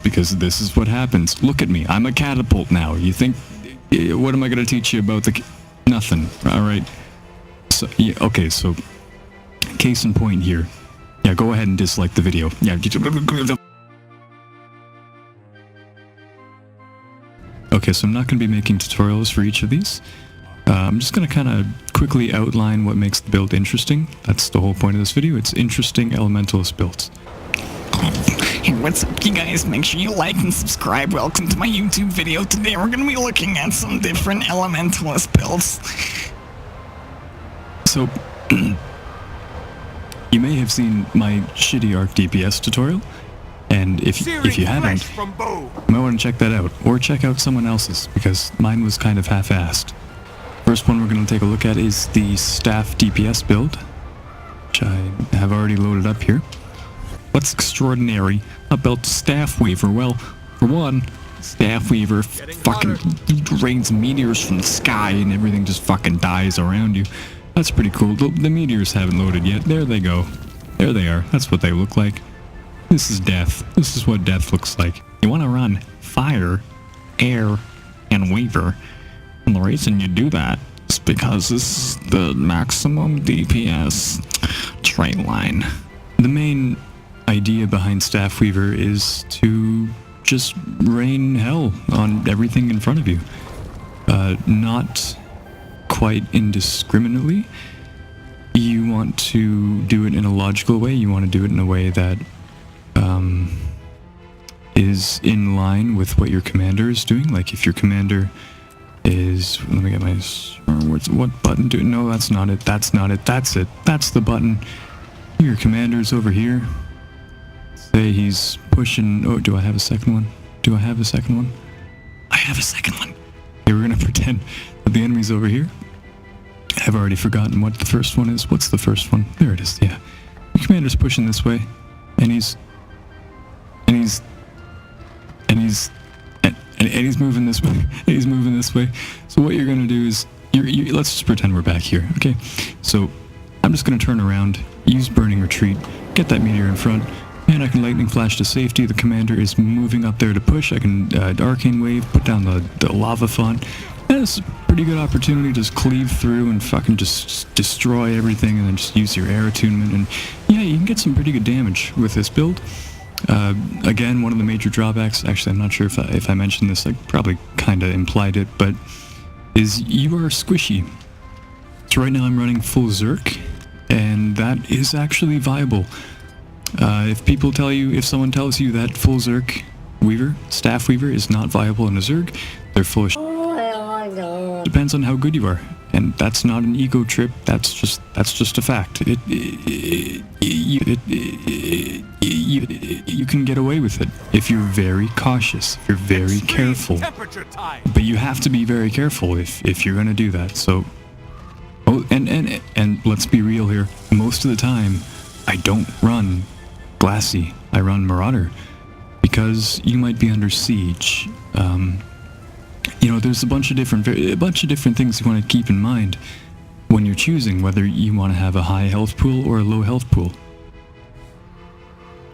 because this is what happens. Look at me. I'm a catapult now. You think... What am I going to teach you about the... Nothing. Alright. So, yeah, okay, so... Case in point here. Yeah, go ahead and dislike the video. Yeah. Okay, so I'm not going to be making tutorials for each of these. I'm just going to kind of quickly outline what makes the build interesting. That's the whole point of this video. It's interesting elementalist builds. Hey, what's up, you guys? Make sure you like and subscribe. Welcome to my YouTube video. Today we're going to be looking at some different elementalist builds. So, you may have seen my shitty Arc DPS tutorial, and if you haven't, you might want to check that out, or check out someone else's, because mine was kind of half-assed. First one we're going to take a look at is the Staff DPS build, which I have already loaded up here. What's extraordinary about Staff Weaver? Well, for one, Staff Weaver fucking rains meteors from the sky and everything just fucking dies around you. That's pretty cool. The meteors haven't loaded yet. There they go. There they are. That's what they look like. This is death. This is what death looks like. You want to run fire, air, and Weaver. And the reason you do that is because this is the maximum DPS trait line. The main idea behind Staff Weaver is to just rain hell on everything in front of you. Not quite indiscriminately. You want to do it in a logical way. You want to do it in a way that is in line with what your commander is doing. Like if your commander is... Let me get my... What button do... No, that's not it. That's not it. That's it. That's the button. Your commander's over here. Say he's pushing... Oh, do I have a second one? Do I have a second one? I have a second one. Okay, we're going to pretend that the enemy's over here. I've already forgotten what the first one is. What's the first one? There it is, yeah. Your commander's pushing this way, and he's moving this way, and he's moving this way. So what you're gonna do is, let's just pretend we're back here, okay? So I'm just gonna turn around, use Burning Retreat, get that meteor in front, and I can Lightning Flash to safety. The commander is moving up there to push. I can Arcane Wave, put down the Lava Font. It's a pretty good opportunity to just cleave through and fucking just destroy everything, and then just use your air attunement, and yeah, you can get some pretty good damage with this build. Again, one of the major drawbacks, actually I'm not sure if I mentioned this, I probably kinda implied it, but is you are squishy. So right now I'm running full Zerk, and that is actually viable. If someone tells you that full Zerk Weaver, Staff Weaver, is not viable in a Zerg, they're full of shit. Depends on how good you are, and that's not an ego trip. That's just a fact. You can get away with it if you're very cautious, if you're very careful. But you have to be very careful if you're gonna do that. So, and let's be real here. Most of the time, I don't run Glassy. I run Marauder because you might be under siege. You know, there's a bunch of different things you want to keep in mind when you're choosing whether you want to have a high health pool or a low health pool.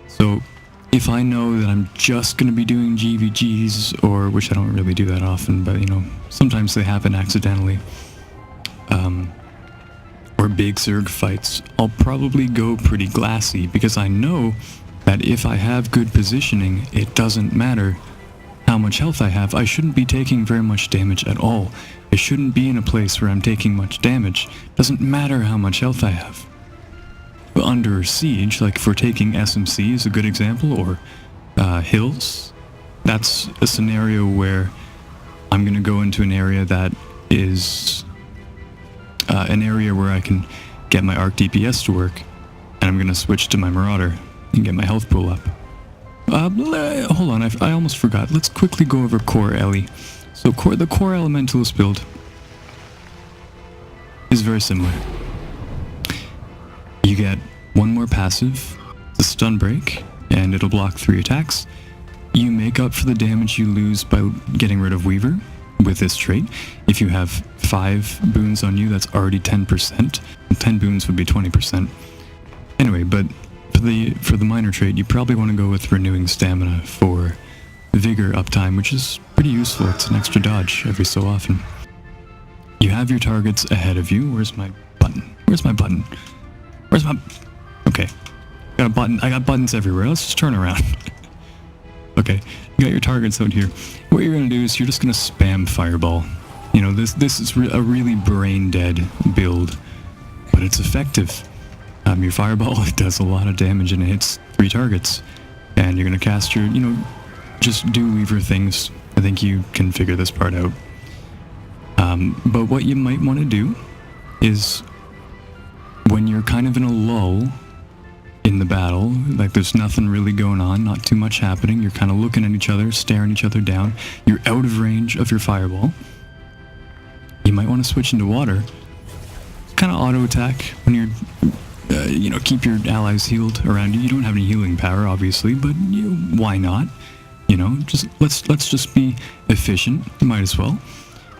So, if I know that I'm just going to be doing GVGs, or which I don't really do that often, but you know, sometimes they happen accidentally, or big Zerg fights, I'll probably go pretty Glassy because I know that if I have good positioning, it doesn't matter how much health I have. I shouldn't be taking very much damage at all. I shouldn't be in a place where I'm taking much damage. Doesn't matter how much health I have. But under siege, like if we're taking SMC is a good example, or hills, that's a scenario where I'm going to go into an area that is an area where I can get my Arc DPS to work, and I'm going to switch to my Marauder and get my health pool up. Hold on, I almost forgot. Let's quickly go over Core Ellie. So the Core Elementalist build is very similar. You get one more passive, the Stun Break, and it'll block 3 attacks. You make up for the damage you lose by getting rid of Weaver with this trait. If you have 5 boons on you, that's already 10%. 10 boons would be 20%. Anyway, but for the minor trait, you probably want to go with Renewing Stamina for vigor uptime, which is pretty useful. It's an extra dodge every so often. You have your targets ahead of you. Where's my button? Where's my button? Where's my... Okay. Got a button. I got buttons everywhere. Let's just turn around. Okay. You got your targets out here. What you're going to do is you're just going to spam Fireball. You know, this is a really brain-dead build, but it's effective. Your Fireball does a lot of damage and it hits 3 targets. And you're going to cast your, you know, just do Weaver things. I think you can figure this part out. But what you might want to do is when you're kind of in a lull in the battle, like there's nothing really going on, not too much happening, you're kind of looking at each other, staring each other down, you're out of range of your Fireball, you might want to switch into water. Kind of auto attack when you're you know, keep your allies healed around you. You don't have any healing power, obviously, but why not? You know, just let's just be efficient. Might as well.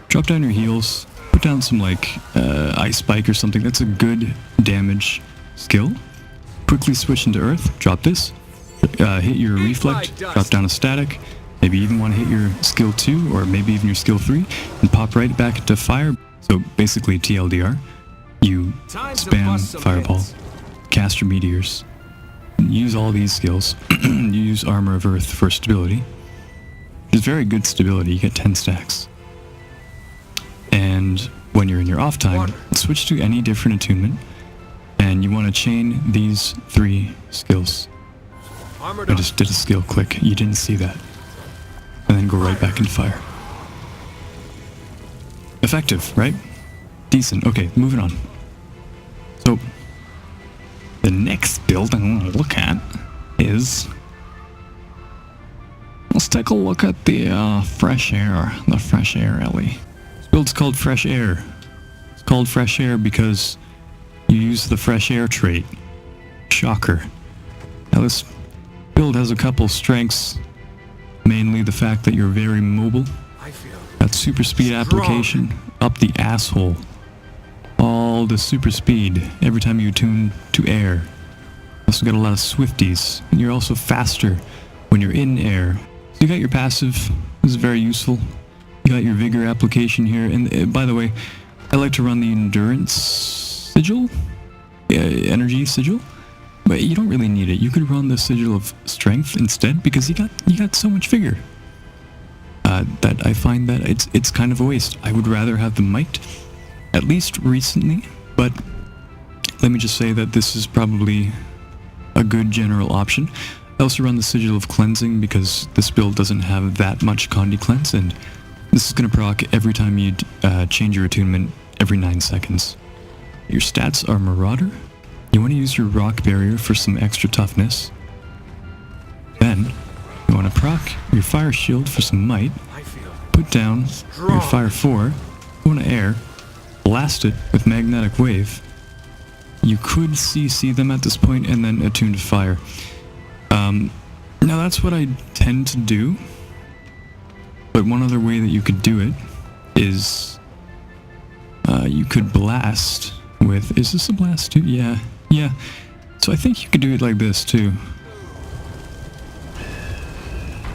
Drop down your heals. Put down some like ice spike or something. That's a good damage skill. Quickly switch into earth. Drop this. Hit your reflect. Drop down a static. Maybe even want to hit your skill 2 or maybe even your skill 3 and pop right back into fire. So basically TLDR. You spam Fireball, cast your meteors, use all these skills. You use Armor of Earth for stability. It's very good stability, you get 10 stacks. And when you're in your off time, switch to any different attunement, and you want to chain these 3 skills. I just did a skill click, you didn't see that. And then go right back into fire. Effective, right? Decent. Okay, moving on. So, the next build I want to look at is... Let's take a look at the Fresh Air. The Fresh Air Ellie. This build's called Fresh Air. It's called Fresh Air because you use the Fresh Air trait. Shocker. Now this build has a couple strengths. Mainly the fact that you're very mobile. That super speed application up the asshole. All the super speed every time you attune to air. Also got a lot of swifties, and you're also faster when you're in air. So you got your passive, this is very useful. You got your vigor application here, and by the way, I like to run the endurance sigil, energy sigil, but you don't really need it. You could run the sigil of strength instead because you got so much vigor. That I find that it's kind of a waste. I would rather have the might. At least recently, but let me just say that this is probably a good general option. I also run the Sigil of Cleansing because this build doesn't have that much Condi Cleanse, and this is going to proc every time you change your attunement every 9 seconds. Your stats are Marauder. You want to use your Rock Barrier for some extra toughness. Then, you want to proc your Fire Shield for some might. Put down your Fire 4. You want to air. Blast it with Magnetic Wave. You could CC them at this point and then attune to fire. Now that's what I tend to do, but one other way that you could do it is you could blast with... Is this a blast too? Yeah. So I think you could do it like this too.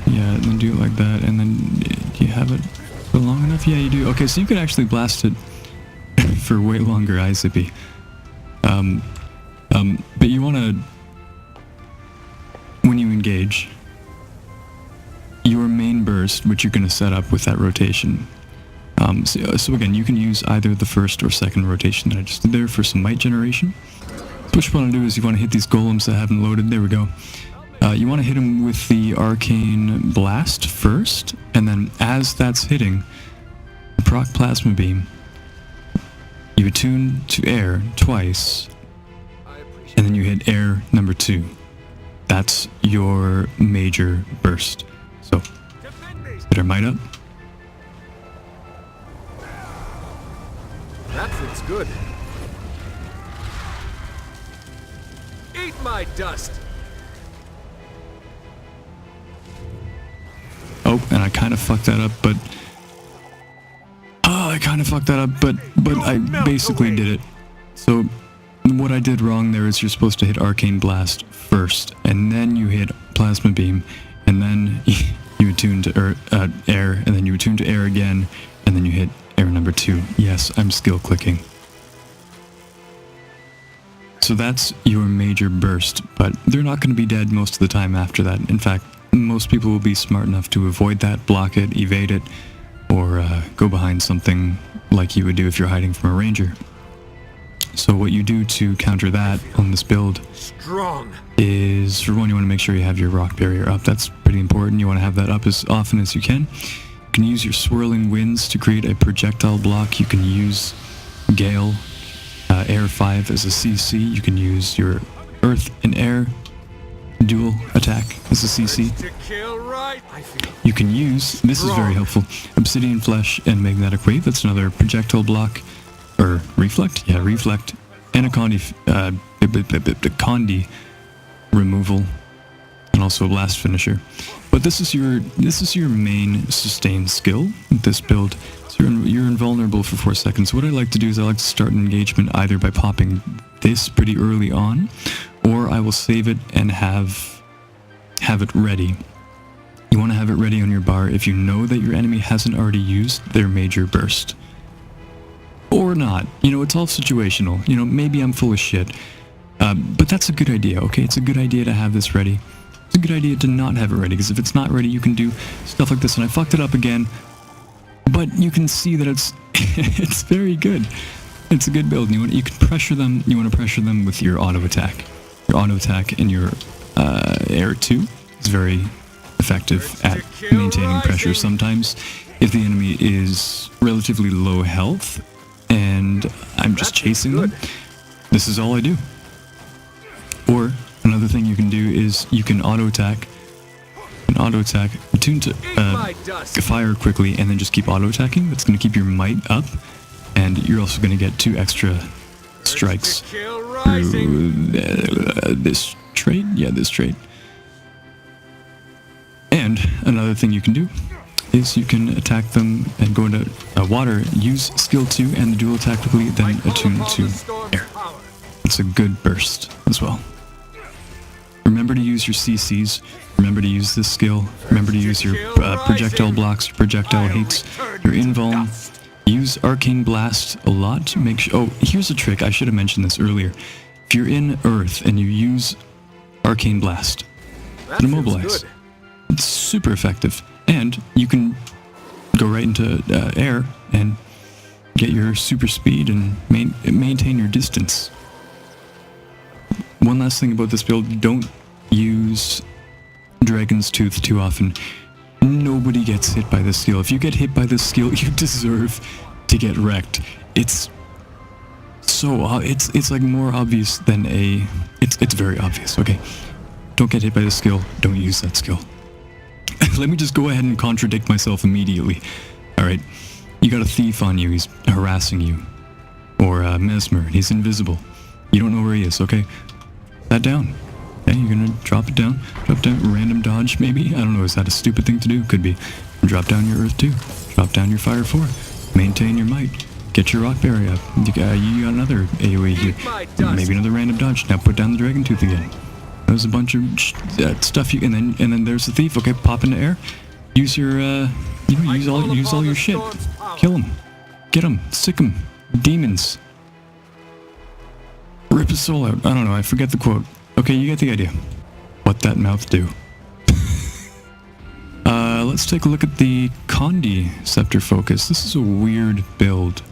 Yeah, and then do it like that, and then do you have it for long enough? Yeah, you do. Okay, so you could actually blast it for way longer, iZippy. But you want to, when you engage, your main burst, which you're going to set up with that rotation. So again, you can use either the first or second rotation that I just did there for some might generation. So what you want to do is you want to hit these golems that haven't loaded. There we go. You want to hit them with the Arcane Blast first, and then as that's hitting, proc Plasma Beam. You attune to air twice, and then you hit air number 2. That's your major burst. So, get our might up. That fits good. Eat my dust. Oh, and I kind of fucked that up, but... I basically did it. So, what I did wrong there is you're supposed to hit Arcane Blast first, and then you hit Plasma Beam, and then you attune to air, and then you attune to air again, and then you hit air number 2. Yes, I'm skill clicking. So that's your major burst, but they're not going to be dead most of the time after that. In fact, most people will be smart enough to avoid that, block it, evade it, or go behind something like you would do if you're hiding from a ranger. So what you do to counter that on this build is, for one, you want to make sure you have your rock barrier up. That's pretty important. You want to have that up as often as you can. You can use your swirling winds to create a projectile block. You can use Gale, Air 5 as a CC. You can use your Earth and Air dual attack as a CC. You can use, this is very helpful, Obsidian Flesh and Magnetic Wave. That's another projectile block. Or reflect? Yeah, reflect. And a Condi removal. And also a blast finisher. But this is your main sustain skill with this build. So you're invulnerable for 4 seconds. What I like to do is I like to start an engagement either by popping this pretty early on, or I will save it and have it ready. You want to have it ready on your bar if you know that your enemy hasn't already used their major burst. Or not. You know, it's all situational. You know, maybe I'm full of shit. But that's a good idea, okay? It's a good idea to have this ready. It's a good idea to not have it ready, because if it's not ready, you can do stuff like this. And I fucked it up again. But you can see that it's it's very good. It's a good build. You can pressure them. You want to pressure them with your auto attack. Your auto attack and your air 2 is very effective at maintaining pressure. Sometimes, if the enemy is relatively low health and I'm just chasing them, this is all I do. Or another thing you can do is you can auto attack. Attune to fire quickly, and then just keep auto attacking. That's going to keep your might up, and you're also going to get 2 extra strikes through this trait. Yeah, this trait. And another thing you can do is you can attack them and go into water, use skill 2 and the dual attack quickly, then attune to air. It's a good burst as well. Remember to use your CCs, remember to use this skill, remember to use your projectile blocks, your projectile hates, your invuln. Use Arcane Blast a lot. Make sure. Oh, here's a trick. I should have mentioned this earlier. If you're in Earth and you use Arcane Blast, then immobilize. It's super effective. And you can go right into air and get your super speed and maintain your distance. One last thing about this build, don't use Dragon's Tooth too often. Nobody gets hit by this skill. If you get hit by this skill, you deserve to get wrecked. It's so, it's like more obvious than it's very obvious, okay? Don't get hit by this skill, don't use that skill. Let me just go ahead and contradict myself immediately. Alright, you got a thief on you, he's harassing you. Or Mesmer, he's invisible. You don't know where he is, okay? That down. Okay, you're gonna drop it down. Drop down, random dodge maybe? I don't know, is that a stupid thing to do? Could be. Drop down your Earth 2. Drop down your Fire 4. Maintain your might. Get your rock barrier up. You got another AoE here. Maybe another random dodge. Now put down the Dragon Tooth again. There's a bunch of stuff you, and then there's the thief. Okay, pop into air. Use your, use all your shit. Kill him. Get him. Sick him. Demons. Rip his soul out. I don't know. I forget the quote. Okay, you get the idea. What that mouth do? Let's take a look at the Condi Scepter focus. This is a weird build.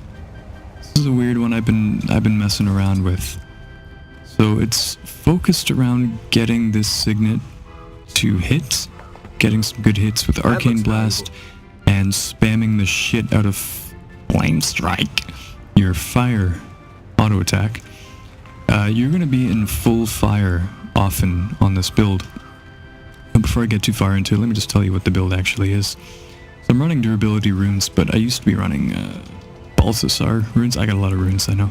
This is a weird one I've been messing around with. So it's focused around getting this signet to hit, getting some good hits with Arcane Blast, and spamming the shit out of Flame Strike, your fire auto attack. You're going to be in full fire often on this build. But before I get too far into it, let me just tell you what the build actually is. So I'm running durability runes, but I used to be running Balthasar runes. I got a lot of runes, I know.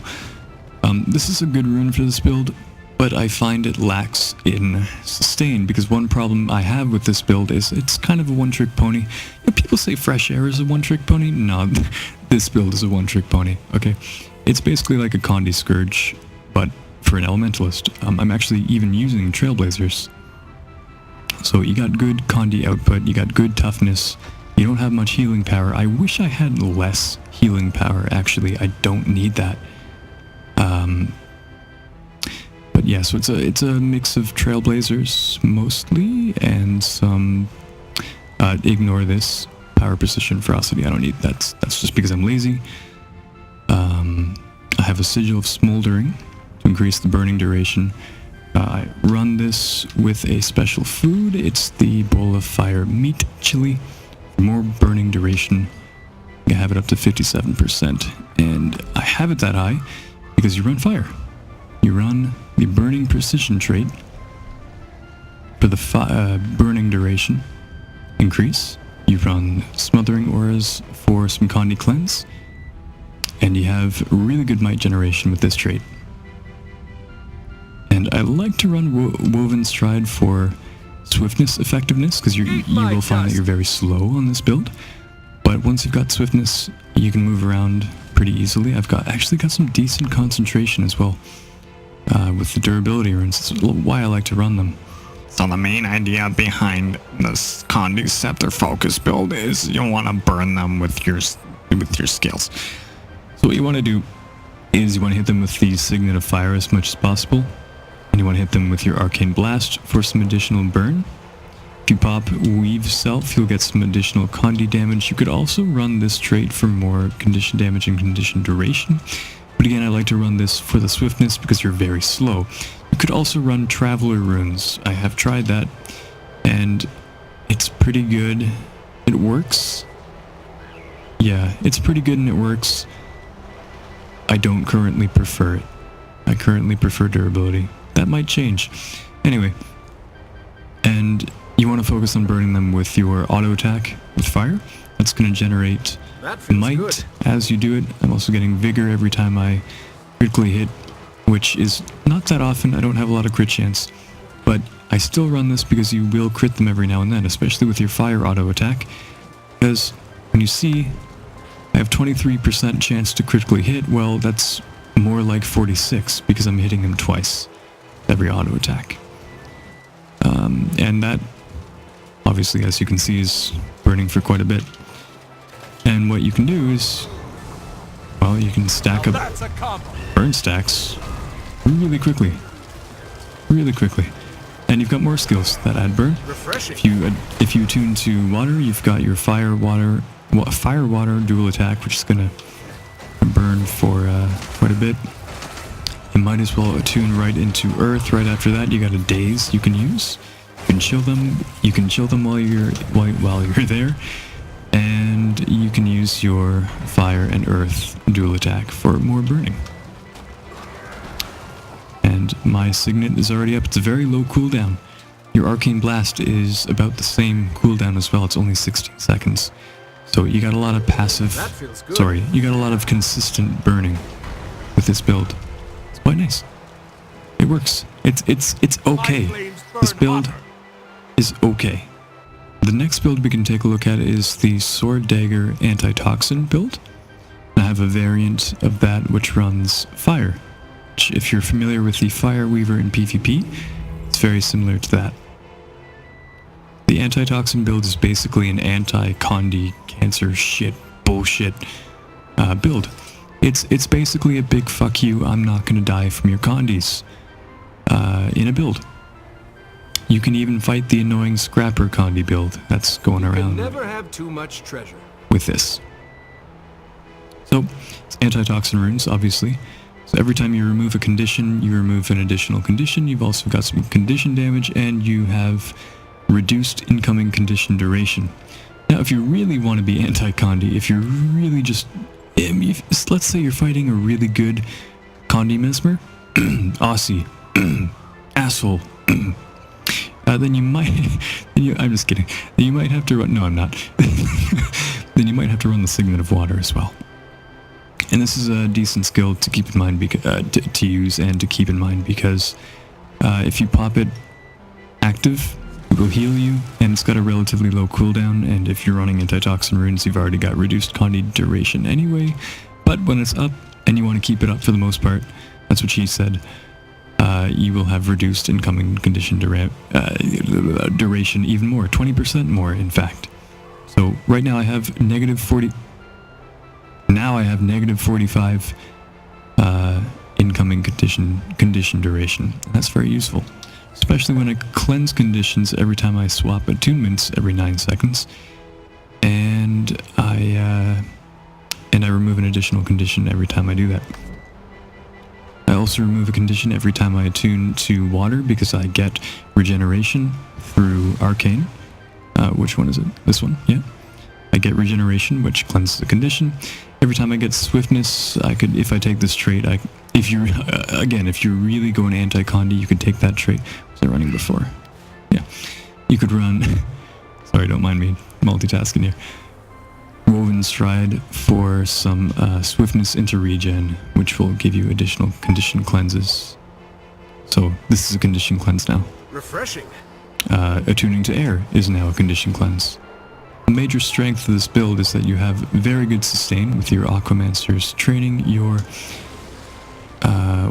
This is a good rune for this build, but I find it lacks in sustain, because one problem I have with this build is it's kind of a one-trick pony. You know, people say Fresh Air is a one-trick pony. No, this build is a one-trick pony, okay? It's basically like a Condi Scourge, but for an Elementalist. I'm actually even using Trailblazers. So you got good Condi output, you got good toughness, you don't have much healing power. I wish I had less healing power, actually. I don't need that. But yeah, so it's a mix of Trailblazers mostly, and some ignore this power, precision, ferocity. I don't need that's just because I'm lazy. I have a sigil of smoldering to increase the burning duration. I run this with a special food. It's the bowl of fire meat chili for more burning duration. I have it up to 57%, and I have it that high because you run fire. You run the burning precision trait for the burning duration increase. You run smothering auras for some Condi cleanse, and you have really good might generation with this trait. And I like to run Woven Stride for swiftness effectiveness, because you will find that you're very slow on this build. But once you've got swiftness, you can move around pretty easily. I've actually got some decent concentration as well with the durability runes. That's why I like to run them. So the main idea behind this Condi Scepter focus build is you want to burn them with your skills. So what you want to do is you want to hit them with the Signet of Fire as much as possible, and you want to hit them with your Arcane Blast for some additional burn. If you pop Weave Self, you'll get some additional Condi damage. You could also run this trait for more condition damage and condition duration, but again, I like to run this for the swiftness because you're very slow. You could also run Traveler runes. I have tried that, and it's pretty good. It works. Yeah, it's pretty good and it works. I don't currently prefer it. I currently prefer durability. That might change. Anyway, and you want to focus on burning them with your auto attack with fire. That's going to generate might good as you do it. I'm also getting vigor every time I critically hit, which is not that often. I don't have a lot of crit chance, but I still run this because you will crit them every now and then, especially with your fire auto attack, because when you see I have 23% chance to critically hit, well, that's more like 46 because I'm hitting him twice every auto attack. And that, obviously, as you can see, is burning for quite a bit. And what you can do is, well, you can stack up burn stacks really quickly. Really quickly. And you've got more skills that add burn. If you attune to water, you've got your fire water dual attack, which is gonna burn for quite a bit. You might as well attune right into earth. Right after that, you got a daze you can use. You can chill them. You can chill them while you're there, and you can use your fire and earth dual attack for more burning. And my signet is already up. It's a very low cooldown. Your arcane blast is about the same cooldown as well. It's only 16 seconds. So you got a lot of passive, you got a lot of consistent burning with this build. It's quite nice. It works. It's okay. This build is okay. The next build we can take a look at is the Sword Dagger Antitoxin build. I have a variant of that which runs fire. Which, if you're familiar with the Fire Weaver in PvP, it's very similar to that. The Antitoxin build is basically an anti-Condi cancer shit bullshit build. It's basically a big fuck you, I'm not gonna die from your Condis in a build. You can even fight the annoying Scrapper Condi build that's going around never have too much treasure with this. So, it's Antitoxin runes, obviously. So every time you remove a condition, you remove an additional condition. You've also got some condition damage, and you have reduced incoming condition duration. Now, if you really want to be anti-Condi, if you're really just... let's say you're fighting a really good Condi Mesmer, Aussie, asshole, then you might... I'm just kidding. Then you might have to run... No, I'm not. Then you might have to run the Signet of Water as well. And this is a decent skill to keep in mind, to use and to keep in mind, because if you pop it active, it will heal you, and it's got a relatively low cooldown, and if you're running Antitoxin runes, you've already got reduced Condi duration anyway, but when it's up, and you want to keep it up for the most part, that's what she said, you will have reduced incoming condition duration even more, 20% more, in fact. So right now I have negative 40. Now I have negative 45 incoming condition duration. That's very useful, especially when I cleanse conditions every time I swap attunements every 9 seconds, and I remove an additional condition every time I do that. I also remove a condition every time I attune to water because I get regeneration through Arcane. Which one is it? This one? Yeah. I get regeneration, which cleanses the condition. Every time I get swiftness, I could, if I take this trait, if you're really going anti-Condi, you could take that trait. Was I running before? Yeah. You could run, sorry, don't mind me multitasking here. Woven Stride for some swiftness into regen, which will give you additional condition cleanses. So this is a condition cleanse now. Refreshing. Attuning to air is now a condition cleanse. A major strength of this build is that you have very good sustain with your Aquamancers training. Your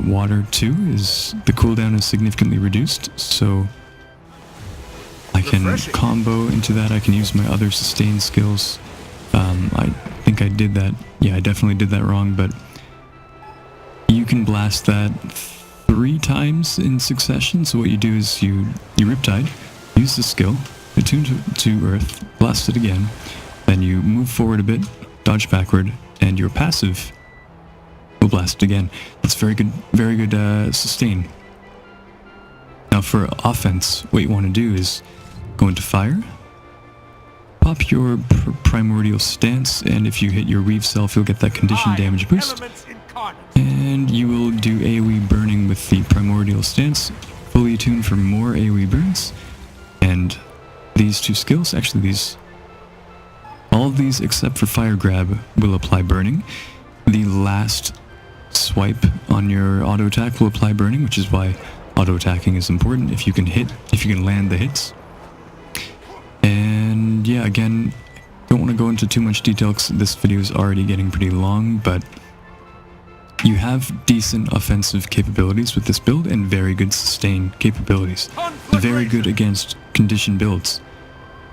water too is, the cooldown is significantly reduced, so I can combo into that. I can use my other sustain skills. I think I did that. Yeah, I definitely did that wrong, but you can blast that 3 times in succession. So what you do is you Riptide, use the skill, attune to Earth, blast it again, then you move forward a bit, dodge backward, and your passive will blast it again. That's very good sustain. Now for offense, what you want to do is go into fire, pop your primordial stance, and if you hit your weave self, you'll get that condition damage boost. And you will do AoE burning with the primordial stance, fully attuned for more AoE burns. And these 2 skills, actually all of these except for fire grab will apply burning. The last swipe on your auto attack will apply burning, which is why auto attacking is important if you can land the hits. And yeah, again, don't want to go into too much detail because this video is already getting pretty long, but you have decent offensive capabilities with this build and very good sustain capabilities. Very good against condition builds.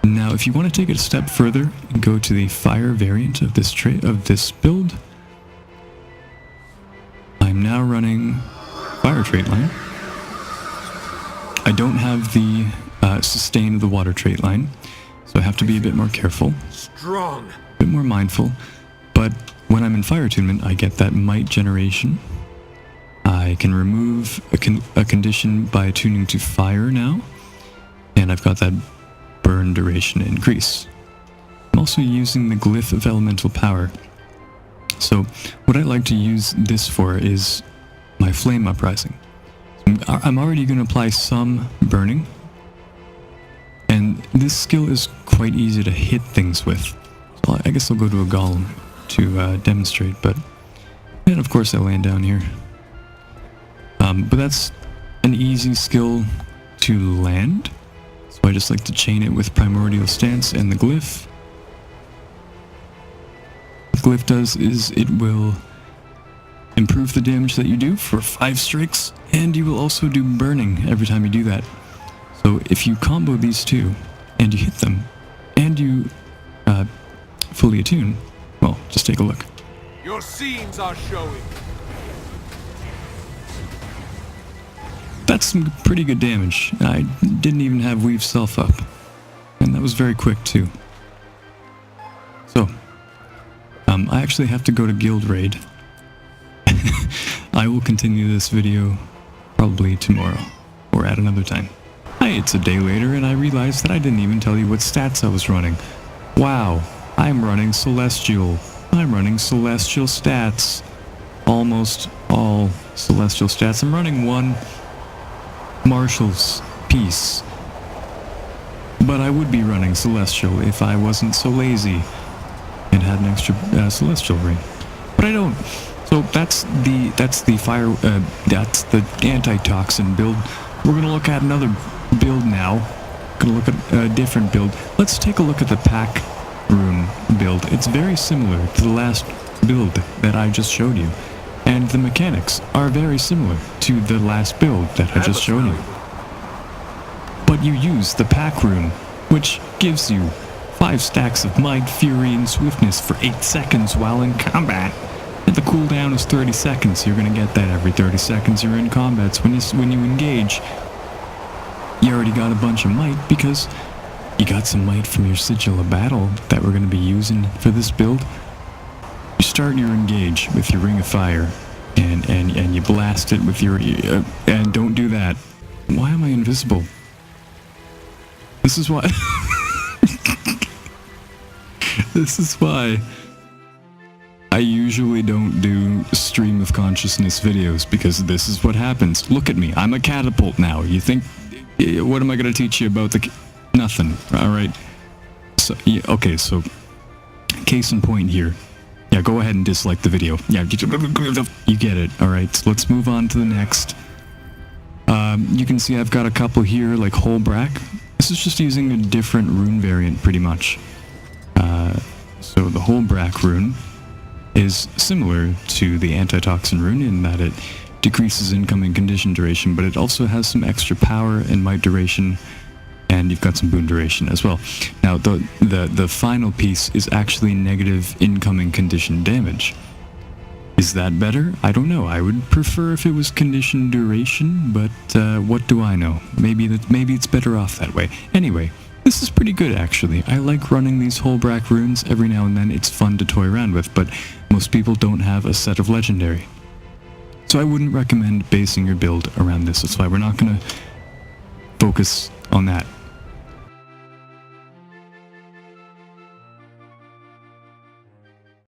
Now, if you want to take it a step further and go to the fire variant of this build, I'm now running fire trait line. I don't have the sustain of the water trait line, so I have to be a bit more careful, a bit more mindful. But when I'm in fire attunement, I get that might generation. I can remove a condition by attuning to fire now, and I've got that burn duration increase. I'm also using the glyph of elemental power. So what I like to use this for is my flame uprising. I'm already going to apply some burning, and this skill is quite easy to hit things with. So I guess I'll go to a golem to demonstrate, and of course I land down here. But that's an easy skill to land, so I just like to chain it with primordial stance and the glyph. What the glyph does is it will improve the damage that you do for 5 strikes, and you will also do burning every time you do that. So if you combo these 2 and you hit them and you fully attune, well, just take a look. Your seams are showing. That's some pretty good damage. I didn't even have weave self up, and that was very quick too. So, I actually have to go to guild raid. I will continue this video probably tomorrow or at another time. Hi, it's a day later and I realized that I didn't even tell you what stats I was running. Wow, I'm running Celestial. I'm running Celestial stats. Almost all Celestial stats. I'm running 1 Marshal's piece. But I would be running Celestial if I wasn't so lazy and had an extra Celestial ring. But I don't. So that's the Antitoxin build. We're gonna look at another build now. Gonna look at a different build. Let's take a look at the pack rune build. It's very similar to the last build that I just showed you. And the mechanics are very similar to the last build that I just showed you. But you use the pack rune, which gives you 5 stacks of might, fury, and swiftness for 8 seconds while in combat. And the cooldown is 30 seconds. You're gonna get that every 30 seconds you're in combat. So when you engage, you already got a bunch of might because you got some might from your Sigil of Battle that we're gonna be using for this build. You start your engage with your Ring of Fire, and you blast it with your... and don't do that. Why am I invisible? This is why... This is why I usually don't do stream of consciousness videos, because this is what happens. Look at me, I'm a catapult now. You think... What am I gonna teach you about the... Nothing, alright? So, yeah, okay, so... Case in point here. Yeah, go ahead and dislike the video. Yeah, you get it, alright? So let's move on to the next. You can see I've got a couple here, like Holbrack. This is just using a different rune variant, pretty much. So the Holbrack rune is similar to the Antitoxin rune in that it decreases incoming condition duration, but it also has some extra power and might duration, and you've got some boon duration as well. Now, the final piece is actually negative incoming condition damage. Is that better? I don't know. I would prefer if it was condition duration, but what do I know? Maybe it's better off that way. Anyway, this is pretty good, actually. I like running these Holbrack runes. Every now and then it's fun to toy around with, but most people don't have a set of legendary. So I wouldn't recommend basing your build around this. That's why we're not going to focus on that.